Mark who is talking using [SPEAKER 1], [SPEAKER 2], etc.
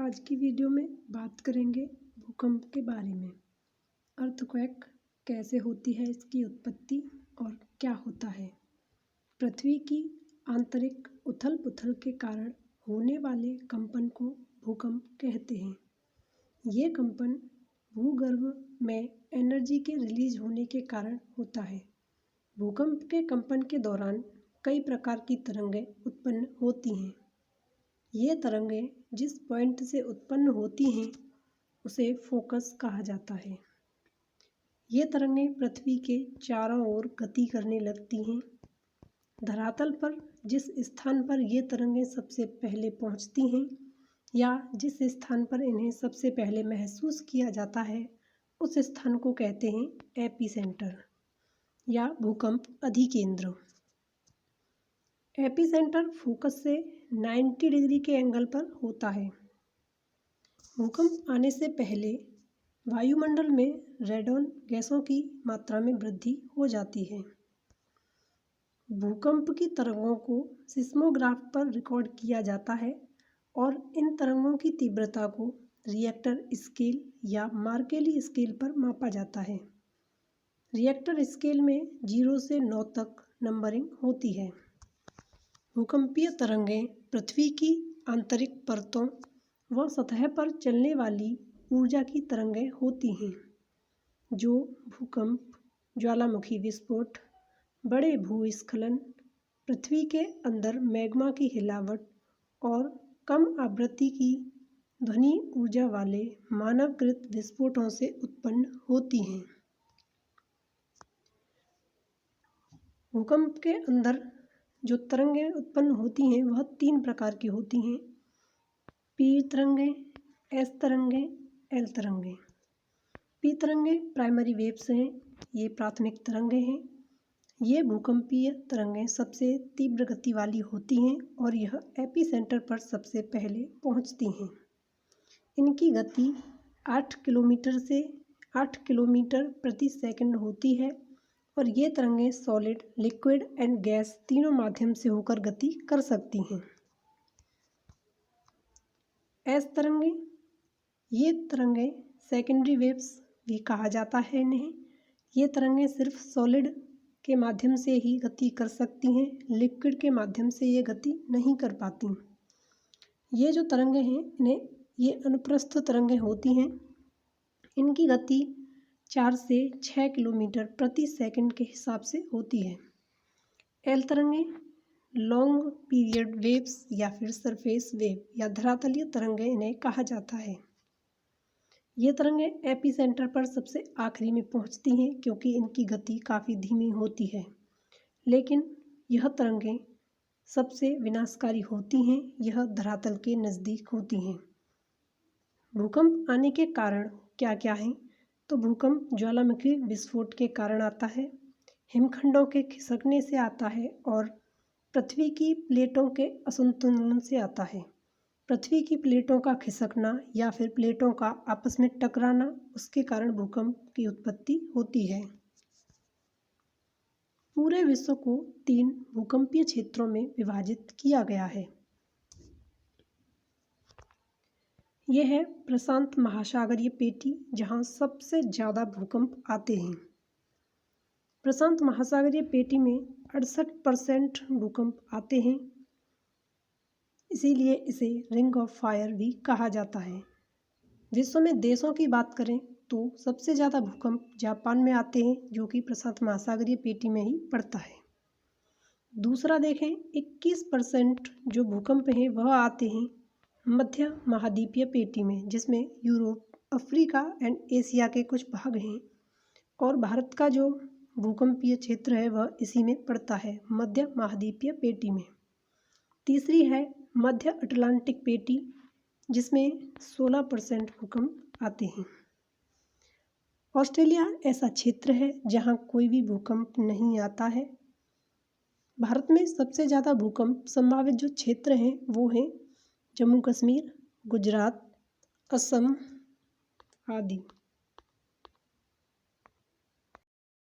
[SPEAKER 1] आज की वीडियो में बात करेंगे भूकंप के बारे में। अर्थक्वेक कैसे होती है, इसकी उत्पत्ति और क्या होता है। पृथ्वी की आंतरिक उथल पुथल के कारण होने वाले कंपन को भूकंप कहते हैं। ये कंपन भूगर्भ में एनर्जी के रिलीज होने के कारण होता है। भूकंप के कंपन के दौरान कई प्रकार की तरंगें उत्पन्न होती हैं। ये तरंगें जिस पॉइंट से उत्पन्न होती हैं उसे फोकस कहा जाता है। ये तरंगें पृथ्वी के चारों ओर गति करने लगती हैं। धरातल पर जिस स्थान पर ये तरंगें सबसे पहले पहुंचती हैं या जिस स्थान पर इन्हें सबसे पहले महसूस किया जाता है उस स्थान को कहते हैं एपिसेंटर या भूकंप अधिकेंद्र। एपिसेंटर फोकस से 90 डिग्री के एंगल पर होता है। भूकंप आने से पहले वायुमंडल में रेडॉन गैसों की मात्रा में वृद्धि हो जाती है। भूकंप की तरंगों को सिस्मोग्राफ पर रिकॉर्ड किया जाता है और इन तरंगों की तीव्रता को रिएक्टर स्केल या मार्केली स्केल पर मापा जाता है। रिएक्टर स्केल में 0 से 9 तक नंबरिंग होती है। भूकंपीय तरंगें पृथ्वी की आंतरिक परतों व सतह पर चलने वाली ऊर्जा की तरंगें होती हैं, जो भूकंप, ज्वालामुखी विस्फोट, बड़े भूस्खलन, पृथ्वी के अंदर मैग्मा की हिलावट और कम आवृत्ति की ध्वनि ऊर्जा वाले मानवकृत विस्फोटों से उत्पन्न होती हैं। भूकंप के अंदर जो तरंगें उत्पन्न होती हैं वह 3 प्रकार की होती हैं। पी तरंगें, एस तरंगें, एल तरंगें। पी तरंगें प्राइमरी वेव्स हैं, ये प्राथमिक तरंगें हैं। ये भूकंपीय तरंगें सबसे तीव्र गति वाली होती हैं और यह एपिसेंटर पर सबसे पहले पहुंचती हैं। इनकी गति 8 किलोमीटर से 8 किलोमीटर प्रति सेकंड होती है और ये तरंगें सॉलिड, लिक्विड एंड गैस तीनों माध्यम से होकर गति कर सकती हैं। एस तरंगें, ये तरंगें सेकेंडरी वेव्स भी कहा जाता है इन्हें। ये तरंगें सिर्फ सॉलिड के माध्यम से ही गति कर सकती हैं, लिक्विड के माध्यम से ये गति नहीं कर पाती। ये जो तरंगें हैं इन्हें ये अनुप्रस्थ तरंगें होती हैं। इनकी गति 4 से 6 किलोमीटर प्रति सेकंड के हिसाब से होती है। एल तरंगें लॉन्ग पीरियड वेव्स या फिर सरफेस वेव या धरातलीय तरंगें इन्हें कहा जाता है। ये तरंगें एपिसेंटर पर सबसे आखिरी में पहुंचती हैं क्योंकि इनकी गति काफ़ी धीमी होती है, लेकिन यह तरंगें सबसे विनाशकारी होती हैं। यह धरातल के नज़दीक होती हैं। भूकंप आने के कारण क्या क्या हैं? तो भूकंप ज्वालामुखी विस्फोट के कारण आता है, हिमखंडों के खिसकने से आता है और पृथ्वी की प्लेटों के असंतुलन से आता है। पृथ्वी की प्लेटों का खिसकना या फिर प्लेटों का आपस में टकराना, उसके कारण भूकंप की उत्पत्ति होती है। पूरे विश्व को 3 भूकंपीय क्षेत्रों में विभाजित किया गया है। यह है प्रशांत महासागरीय पेटी, जहां सबसे ज़्यादा भूकंप आते हैं। प्रशांत महासागरीय पेटी में 68% भूकंप आते हैं, इसीलिए इसे रिंग ऑफ फायर भी कहा जाता है। विश्व में देशों की बात करें तो सबसे ज़्यादा भूकंप जापान में आते हैं, जो कि प्रशांत महासागरीय पेटी में ही पड़ता है। दूसरा देखें, 21% जो भूकंप हैं वह आते हैं मध्य महाद्वीपीय पेटी में, जिसमें यूरोप, अफ्रीका एंड एशिया के कुछ भाग हैं और भारत का जो भूकंपीय क्षेत्र है वह इसी में पड़ता है, मध्य महाद्वीपीय पेटी में। तीसरी है मध्य अटलांटिक पेटी, जिसमें 16% भूकंप आते हैं। ऑस्ट्रेलिया ऐसा क्षेत्र है जहां कोई भी भूकंप नहीं आता है। भारत में सबसे ज़्यादा भूकंप संभावित जो क्षेत्र हैं वो हैं जम्मू कश्मीर, गुजरात, असम आदि।